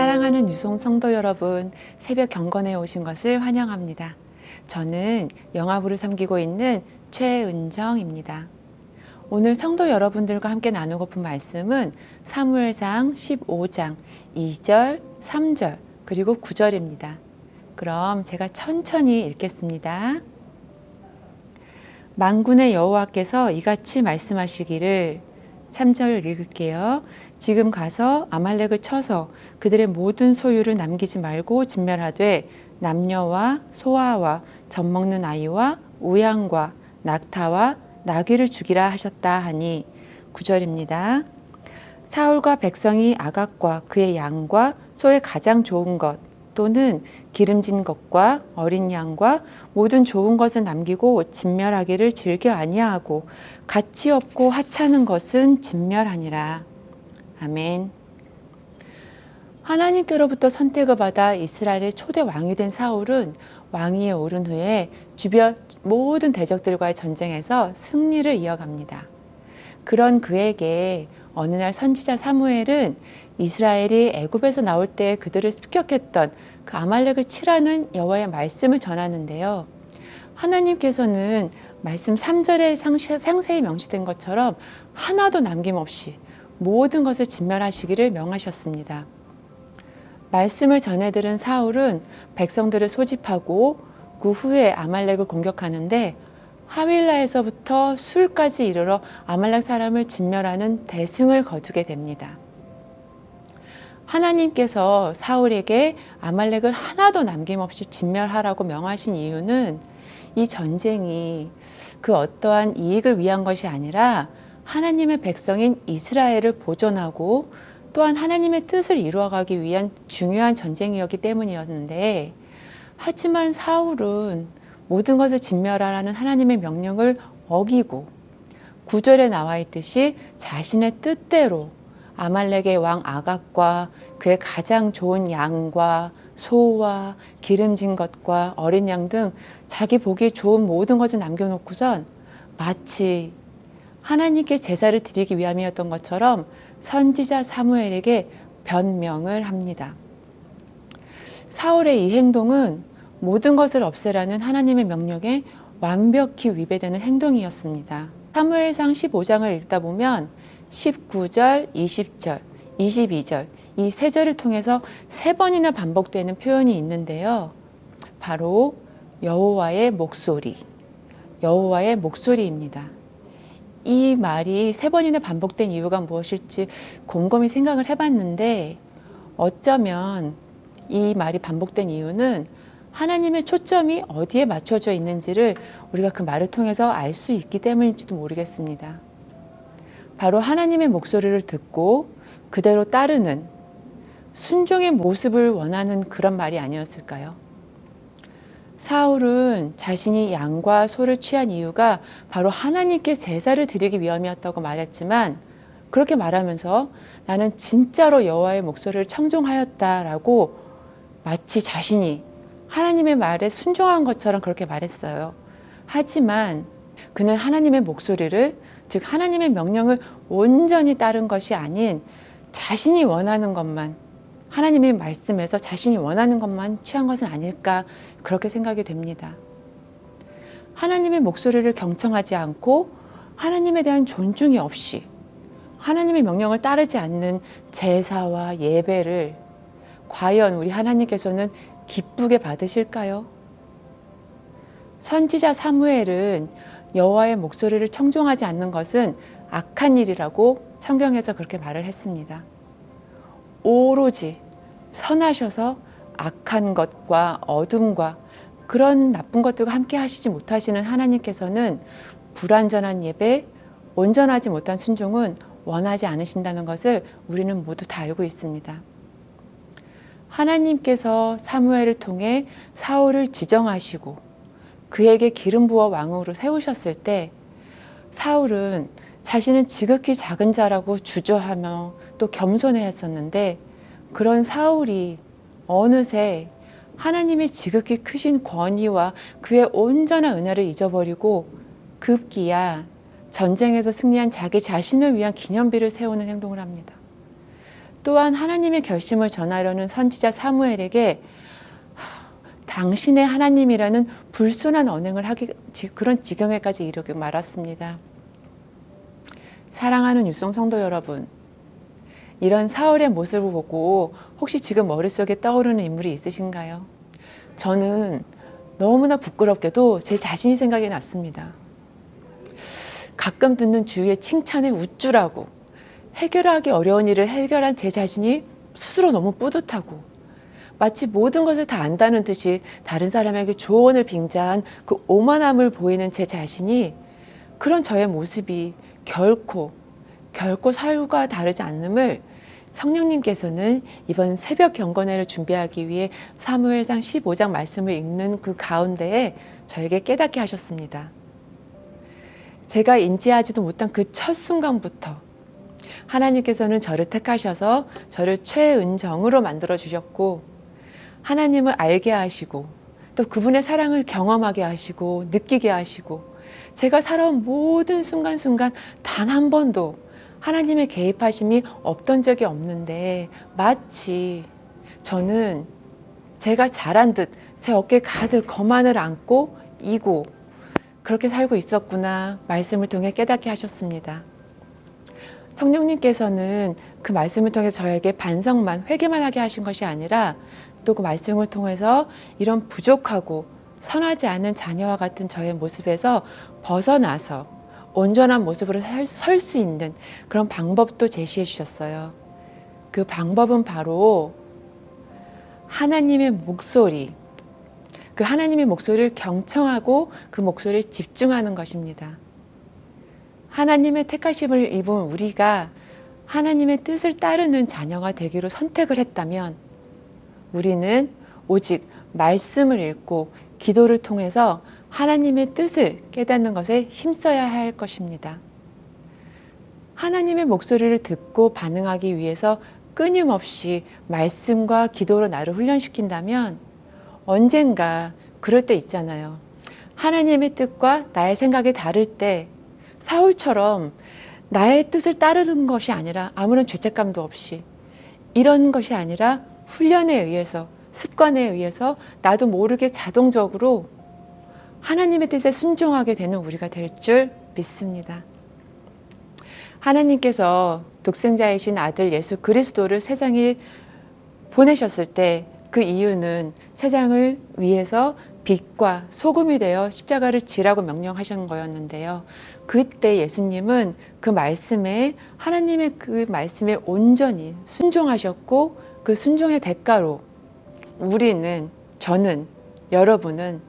사랑하는 유송 성도 여러분, 새벽 경건에 오신 것을 환영합니다. 저는 영화부를 섬기고 있는 최은정입니다. 오늘 성도 여러분들과 함께 나누고픈 말씀은 사무엘상 15장 2절, 3절, 그리고 9절입니다. 그럼 제가 천천히 읽겠습니다. 만군의 여호와께서 이같이 말씀하시기를 3절 읽을게요. 지금 가서 아말렉을 쳐서 그들의 모든 소유를 남기지 말고 진멸하되 남녀와 소아와 젖먹는 아이와 우양과 낙타와 나귀를 죽이라 하셨다 하니 9절입니다. 사울과 백성이 아각과 그의 양과 소의 가장 좋은 것 또는 기름진 것과 어린 양과 모든 좋은 것을 남기고 진멸하기를 즐겨 아니하고 가치 없고 하찮은 것은 진멸하니라. 아멘. 하나님께로부터 선택을 받아 이스라엘의 초대 왕이 된 사울은 왕위에 오른 후에 주변 모든 대적들과의 전쟁에서 승리를 이어갑니다. 그런 그에게 어느 날 선지자 사무엘은 이스라엘이 애굽에서 나올 때 그들을 습격했던 그 아말렉을 치라는 여호와의 말씀을 전하는데요. 하나님께서는 말씀 3절에 상세히 명시된 것처럼 하나도 남김없이 모든 것을 진멸하시기를 명하셨습니다. 말씀을 전해들은 사울은 백성들을 소집하고 그 후에 아말렉을 공격하는데 하윌라에서부터 술까지 이르러 아말렉 사람을 진멸하는 대승을 거두게 됩니다. 하나님께서 사울에게 아말렉을 하나도 남김없이 진멸하라고 명하신 이유는 이 전쟁이 그 어떠한 이익을 위한 것이 아니라 하나님의 백성인 이스라엘을 보존하고 또한 하나님의 뜻을 이루어가기 위한 중요한 전쟁이었기 때문이었는데, 하지만 사울은 모든 것을 진멸하라는 하나님의 명령을 어기고 9절에 나와 있듯이 자신의 뜻대로 아말렉의 왕 아각과 그의 가장 좋은 양과 소와 기름진 것과 어린 양 등 자기 보기 좋은 모든 것을 남겨놓고선 마치 하나님께 제사를 드리기 위함이었던 것처럼 선지자 사무엘에게 변명을 합니다. 사울의 이 행동은 모든 것을 없애라는 하나님의 명령에 완벽히 위배되는 행동이었습니다. 사무엘상 15장을 읽다 보면 19절, 20절, 22절 이 세 절을 통해서 세 번이나 반복되는 표현이 있는데요. 바로 여호와의 목소리, 여호와의 목소리입니다. 이 말이 세 번이나 반복된 이유가 무엇일지 곰곰이 생각을 해봤는데, 어쩌면 이 말이 반복된 이유는 하나님의 초점이 어디에 맞춰져 있는지를 우리가 그 말을 통해서 알 수 있기 때문일지도 모르겠습니다. 바로 하나님의 목소리를 듣고 그대로 따르는 순종의 모습을 원하는 그런 말이 아니었을까요? 사울은 자신이 양과 소를 취한 이유가 바로 하나님께 제사를 드리기 위함이었다고 말했지만, 그렇게 말하면서 나는 진짜로 여호와의 목소리를 청종하였다라고 마치 자신이 하나님의 말에 순종한 것처럼 그렇게 말했어요. 하지만 그는 하나님의 목소리를, 즉 하나님의 명령을 온전히 따른 것이 아닌 자신이 원하는 것만, 하나님의 말씀에서 자신이 원하는 것만 취한 것은 아닐까, 그렇게 생각이 됩니다. 하나님의 목소리를 경청하지 않고 하나님에 대한 존중이 없이 하나님의 명령을 따르지 않는 제사와 예배를 과연 우리 하나님께서는 기쁘게 받으실까요? 선지자 사무엘은 여호와의 목소리를 청종하지 않는 것은 악한 일이라고 성경에서 그렇게 말을 했습니다. 오로지 선하셔서 악한 것과 어둠과 그런 나쁜 것들과 함께 하시지 못하시는 하나님께서는 불완전한 예배, 온전하지 못한 순종은 원하지 않으신다는 것을 우리는 모두 다 알고 있습니다. 하나님께서 사무엘을 통해 사울을 지정하시고 그에게 기름 부어 왕으로 세우셨을 때 사울은 자신은 지극히 작은 자라고 주저하며 또 겸손해했었는데, 그런 사울이 어느새 하나님의 지극히 크신 권위와 그의 온전한 은혜를 잊어버리고 급기야 전쟁에서 승리한 자기 자신을 위한 기념비를 세우는 행동을 합니다. 또한 하나님의 결심을 전하려는 선지자 사무엘에게 당신의 하나님이라는 불손한 언행을 하기 그런 지경에까지 이르게 말았습니다. 사랑하는 육성 성도 여러분, 이런 사울의 모습을 보고 혹시 지금 머릿속에 떠오르는 인물이 있으신가요? 저는 너무나 부끄럽게도 제 자신이 생각이 났습니다. 가끔 듣는 주위의 칭찬에 우쭐하고 해결하기 어려운 일을 해결한 제 자신이 스스로 너무 뿌듯하고 마치 모든 것을 다 안다는 듯이 다른 사람에게 조언을 빙자한 그 오만함을 보이는 제 자신이, 그런 저의 모습이 결코 사울과 다르지 않음을 성령님께서는 이번 새벽 경건회를 준비하기 위해 사무엘상 15장 말씀을 읽는 그 가운데에 저에게 깨닫게 하셨습니다. 제가 인지하지도 못한 그 첫 순간부터 하나님께서는 저를 택하셔서 저를 최은정으로 만들어 주셨고, 하나님을 알게 하시고 또 그분의 사랑을 경험하게 하시고 느끼게 하시고, 제가 살아온 모든 순간순간 단 한 번도 하나님의 개입하심이 없던 적이 없는데, 마치 저는 제가 잘한 듯 제 어깨에 가득 거만을 안고 이고 그렇게 살고 있었구나 말씀을 통해 깨닫게 하셨습니다. 성령님께서는 그 말씀을 통해 저에게 반성만, 회개만 하게 하신 것이 아니라 또 그 말씀을 통해서 이런 부족하고 선하지 않은 자녀와 같은 저의 모습에서 벗어나서 온전한 모습으로 설 수 있는 그런 방법도 제시해 주셨어요. 그 방법은 바로 하나님의 목소리, 그 하나님의 목소리를 경청하고 그 목소리에 집중하는 것입니다. 하나님의 택하심을 입은 우리가 하나님의 뜻을 따르는 자녀가 되기로 선택을 했다면, 우리는 오직 말씀을 읽고 기도를 통해서 하나님의 뜻을 깨닫는 것에 힘써야 할 것입니다. 하나님의 목소리를 듣고 반응하기 위해서 끊임없이 말씀과 기도로 나를 훈련시킨다면, 언젠가 그럴 때 있잖아요. 하나님의 뜻과 나의 생각이 다를 때 사울처럼 나의 뜻을 따르는 것이 아니라 아무런 죄책감도 없이, 이런 것이 아니라 훈련에 의해서, 습관에 의해서 나도 모르게 자동적으로 하나님의 뜻에 순종하게 되는 우리가 될 줄 믿습니다. 하나님께서 독생자이신 아들 예수 그리스도를 세상에 보내셨을 때 그 이유는 세상을 위해서 빛과 소금이 되어 십자가를 지라고 명령하신 거였는데요. 그때 예수님은 그 말씀에, 하나님의 그 말씀에 온전히 순종하셨고, 그 순종의 대가로 우리는, 저는, 여러분은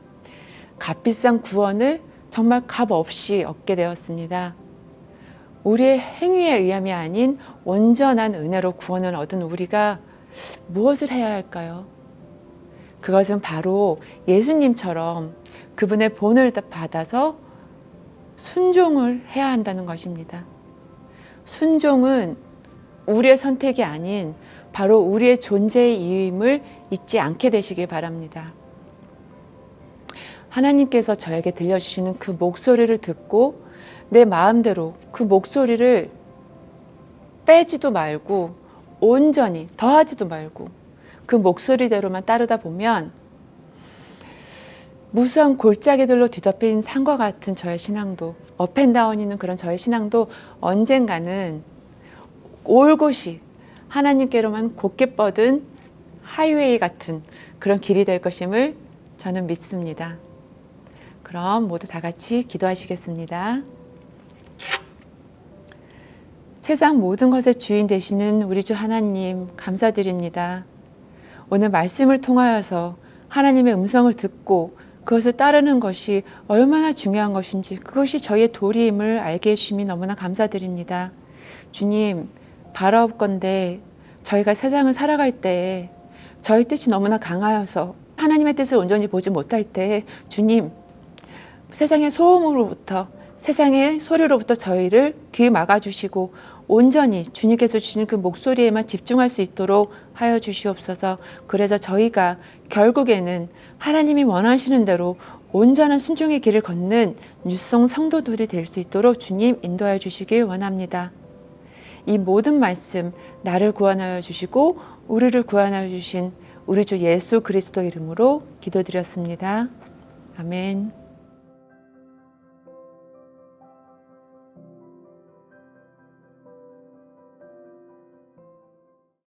값비싼 구원을 정말 값없이 얻게 되었습니다. 우리의 행위에 의함이 아닌 온전한 은혜로 구원을 얻은 우리가 무엇을 해야 할까요? 그것은 바로 예수님처럼 그분의 본을 받아서 순종을 해야 한다는 것입니다. 순종은 우리의 선택이 아닌 바로 우리의 존재의 이유임을 잊지 않게 되시길 바랍니다. 하나님께서 저에게 들려주시는 그 목소리를 듣고 내 마음대로 그 목소리를 빼지도 말고 온전히 더하지도 말고 그 목소리대로만 따르다 보면 무수한 골짜기들로 뒤덮인 산과 같은 저의 신앙도, 업앤다운이 있는 그런 저의 신앙도 언젠가는 올곧이 하나님께로만 곧게 뻗은 하이웨이 같은 그런 길이 될 것임을 저는 믿습니다. 그럼 모두 다 같이 기도하시겠습니다. 세상 모든 것의 주인 되시는 우리 주 하나님, 감사드립니다. 오늘 말씀을 통하여서 하나님의 음성을 듣고 그것을 따르는 것이 얼마나 중요한 것인지, 그것이 저희의 도리임을 알게 해주심이 너무나 감사드립니다. 주님, 바라옵건대 저희가 세상을 살아갈 때 저희 뜻이 너무나 강하여서 하나님의 뜻을 온전히 보지 못할 때, 주님, 세상의 소음으로부터, 세상의 소리로부터 저희를 귀 막아주시고 온전히 주님께서 주시는 그 목소리에만 집중할 수 있도록 하여 주시옵소서. 그래서 저희가 결국에는 하나님이 원하시는 대로 온전한 순종의 길을 걷는 뉴송 성도들이 될 수 있도록 주님 인도하여 주시길 원합니다. 이 모든 말씀 나를 구원하여 주시고 우리를 구원하여 주신 우리 주 예수 그리스도 이름으로 기도드렸습니다. 아멘.